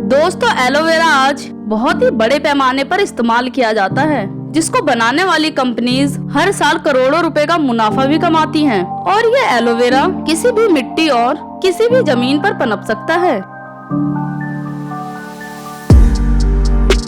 दोस्तों एलोवेरा आज बहुत ही बड़े पैमाने पर इस्तेमाल किया जाता है, जिसको बनाने वाली कंपनीज हर साल करोड़ों रुपए का मुनाफा भी कमाती हैं। और ये एलोवेरा किसी भी मिट्टी और किसी भी जमीन पर पनप सकता है।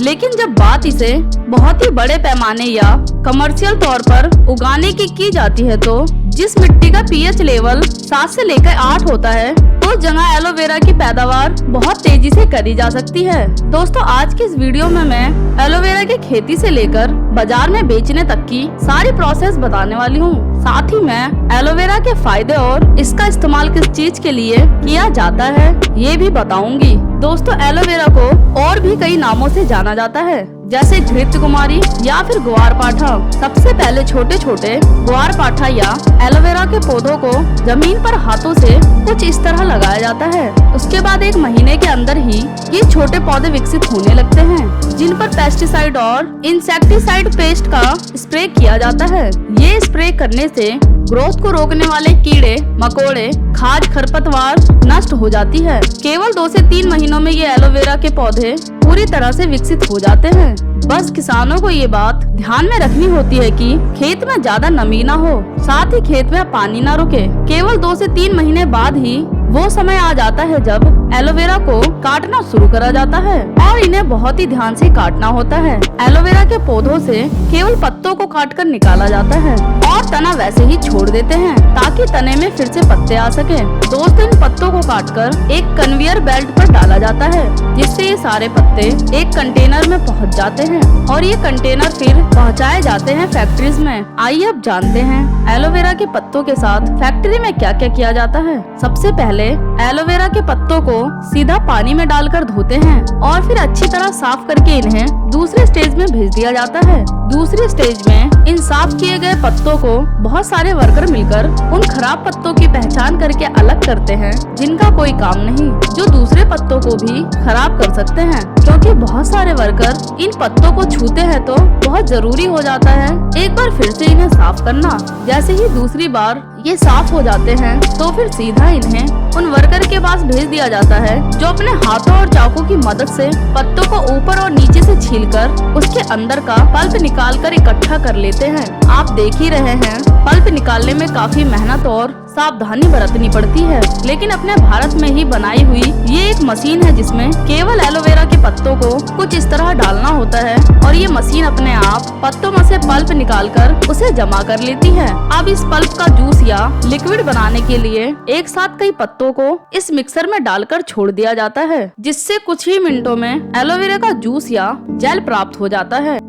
लेकिन जब बात इसे बहुत ही बड़े पैमाने या कमर्शियल तौर पर उगाने की जाती है, तो जिस मिट्टी का पीएच लेवल 7 से लेकर 8 होता है, उस जगह एलोवेरा की पैदावार बहुत तेजी से करी जा सकती है। दोस्तों आज की इस वीडियो में मैं एलोवेरा की खेती से लेकर बाजार में बेचने तक की सारी प्रोसेस बताने वाली हूँ। साथ ही मैं एलोवेरा के फायदे और इसका इस्तेमाल किस चीज के लिए किया जाता है ये भी बताऊंगी। दोस्तों एलोवेरा को और भी कई नामों से जाना जाता है, जैसे घृत कुमारी या फिर ग्वार पाठा। सबसे पहले छोटे छोटे ग्वार पाठा या एलोवेरा के पौधों को जमीन पर हाथों से कुछ इस तरह लगाया जाता है। उसके बाद 1 महीने के अंदर ही ये छोटे पौधे विकसित होने लगते हैं, जिन पर पेस्टिसाइड और इंसेक्टिसाइड पेस्ट का स्प्रे किया जाता है। ये स्प्रे करने से ग्रोथ को रोकने वाले कीड़े मकोड़े, खाद, खरपतवार नष्ट हो जाती है। केवल 2 से 3 महीनों में ये एलोवेरा के पौधे पूरी तरह से विकसित हो जाते हैं। बस किसानों को ये बात ध्यान में रखनी होती है कि खेत में ज्यादा नमी ना हो, साथ ही खेत में पानी ना रुके। केवल 2 से 3 महीने बाद ही वो समय आ जाता है जब एलोवेरा को काटना शुरू करा जाता है, और इन्हें बहुत ही ध्यान से काटना होता है। एलोवेरा के पौधों से केवल पत्तों को काटकर निकाला जाता है और तना वैसे ही छोड़ देते हैं, ताकि तने में फिर से पत्ते आ सके। दोस्तों इन पत्तों को काटकर एक कन्वेयर बेल्ट पर डाला जाता है, जिससे ये सारे पत्ते एक कंटेनर में पहुंच जाते हैं, और ये कंटेनर फिर पहुंचाए जाते हैं फैक्ट्रीज में। आइए अब जानते हैं एलोवेरा के पत्तों के साथ फैक्ट्री में क्या क्या किया जाता है। सबसे पहले एलोवेरा के पत्तों को सीधा पानी में डालकर धोते हैं और फिर अच्छी तरह साफ करके इन्हें दूसरे स्टेज में भेज दिया जाता है। दूसरे स्टेज में इन साफ किए गए पत्तों को बहुत सारे वर्कर मिलकर उन खराब पत्तों की पहचान करके अलग करते हैं, जिनका कोई काम नहीं, जो दूसरे पत्तों को भी खराब कर सकते हैं। क्योंकि बहुत सारे वर्कर इन पत्तों को छूते हैं, तो बहुत जरूरी हो जाता है एक बार फिर से इन्हें साफ करना। जैसे ही दूसरी बार ये साफ हो जाते हैं, तो फिर सीधा इन्हें उन वर्कर के पास भेज दिया जाता है, जो अपने हाथों और चाकू की मदद से पत्तों को ऊपर और नीचे से छीलकर उसके अंदर का पल्प निकालकर इकट्ठा कर लेते हैं। आप देख ही रहे हैं, पल्प निकालने में काफी मेहनत और सावधानी बरतनी पड़ती है, लेकिन अपने भारत में ही बनाई हुई ये एक मशीन है, जिसमें केवल एलोवेरा के पत्तों को कुछ इस तरह डालना होता है, और ये मशीन अपने आप पत्तों में से पल्प निकालकर उसे जमा कर लेती है। अब इस पल्प का जूस या लिक्विड बनाने के लिए एक साथ कई पत्तों को इस मिक्सर में डालकर छोड़ दिया जाता है, जिससे कुछ ही मिनटों में एलोवेरा का जूस या जेल प्राप्त हो जाता है।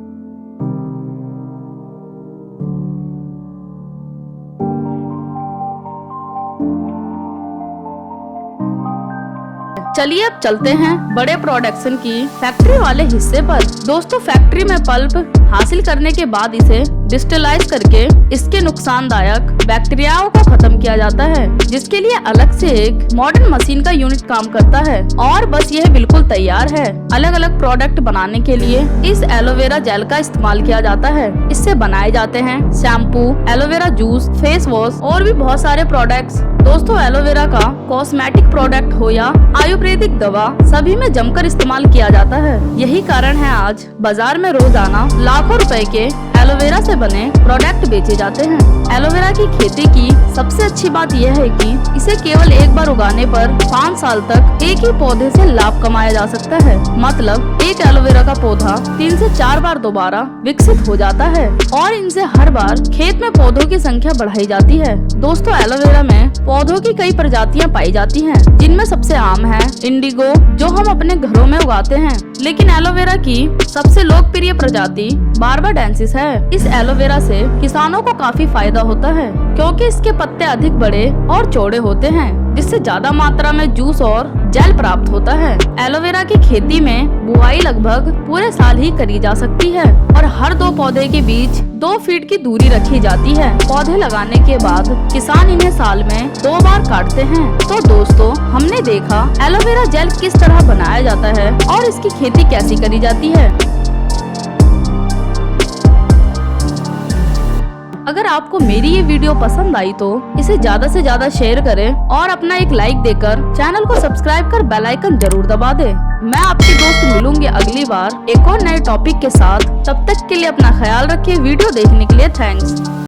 चलिए अब चलते हैं बड़े प्रोडक्शन की फैक्ट्री वाले हिस्से पर। दोस्तों फैक्ट्री में पल्प हासिल करने के बाद इसे डिस्टिलाइज करके इसके नुकसानदायक बैक्टीरियाओं को खत्म किया जाता है, जिसके लिए अलग से एक मॉडर्न मशीन का यूनिट काम करता है, और बस यह बिल्कुल तैयार है। अलग अलग प्रोडक्ट बनाने के लिए इस एलोवेरा जेल का इस्तेमाल किया जाता है। इससे बनाए जाते हैं shampoo, aloe vera juice, face wash और भी बहुत सारे प्रोडक्ट्स। दोस्तों एलोवेरा का कॉस्मेटिक प्रोडक्ट हो या आयुर्वेदिक दवा, सभी में जमकर इस्तेमाल किया जाता है। यही कारण है आज बाजार में रोजाना लाखों रुपए के एलोवेरा से बने प्रोडक्ट बेचे जाते हैं। एलोवेरा की खेती की सबसे अच्छी बात यह है कि इसे केवल एक बार उगाने पर 5 साल तक एक ही पौधे से लाभ कमाया जा सकता है। मतलब एक एलोवेरा का पौधा 3 से 4 बार दोबारा विकसित हो जाता है, और इनसे हर बार खेत में पौधों की संख्या बढ़ाई जाती है। दोस्तों एलोवेरा में पौधों की कई प्रजातियां पाई जाती हैं, जिनमें सबसे आम है इंडिगो, जो हम अपने घरों में उगाते हैं। लेकिन एलोवेरा की सबसे लोकप्रिय प्रजाति बार्बाडेंसिस है। इस एलोवेरा से किसानों को काफी फायदा होता है, क्योंकि इसके पत्ते अधिक बड़े और चौड़े होते हैं, जिससे ज्यादा मात्रा में जूस और जेल प्राप्त होता है। एलोवेरा की खेती में बुआई लगभग पूरे साल ही करी जा सकती है, और हर 2 पौधे के बीच 2 फीट की दूरी रखी जाती है। पौधे लगाने के बाद किसान इन्हें साल में 2 बार काटते हैं। तो दोस्तों हमने देखा एलोवेरा जेल किस तरह बनाया जाता है और इसकी खेती कैसी करी जाती है। अगर आपको मेरी ये वीडियो पसंद आई तो इसे ज्यादा से ज्यादा शेयर करें और अपना एक लाइक देकर चैनल को सब्सक्राइब कर बेल आइकन जरूर दबा दें। मैं आपके दोस्त मिलूंगी अगली बार एक और नए टॉपिक के साथ। तब तक के लिए अपना ख्याल रखिए। वीडियो देखने के लिए थैंक्स।